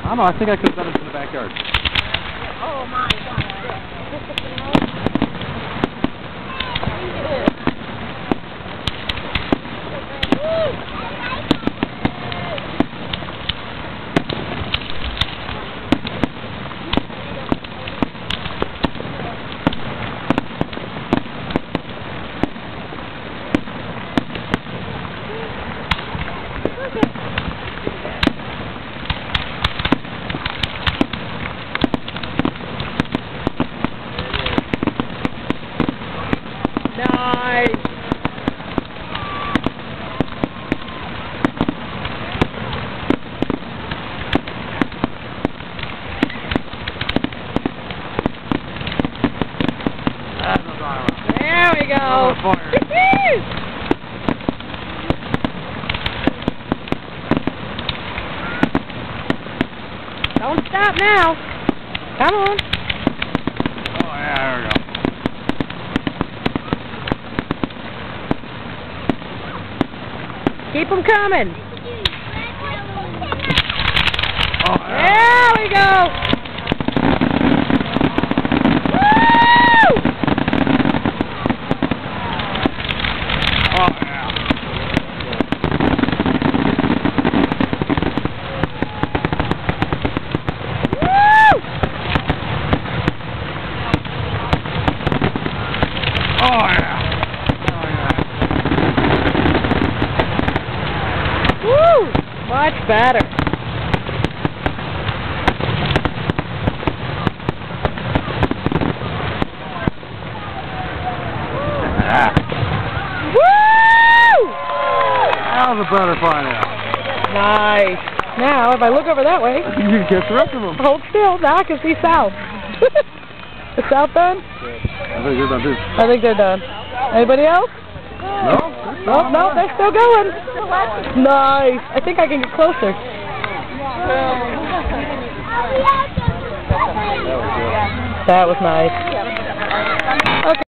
I don't know, I think I could have done it in the backyard. Oh my God. Nice. There we go. Don't stop now. Come on. Oh yeah, there we go. Keep them coming. Oh, There we go. Woo! Oh yeah. Woo! Oh yeah. Woo! Much better. Woo! That was a butterfly now. Nice. Now, if I look over that way, You can catch the rest of them. hold still. Now I can see south. Is south done? I think you're done too. I think they're done. Anybody else? No? Oh, no, they're still going. Nice. I think I can get closer. That was nice. Okay.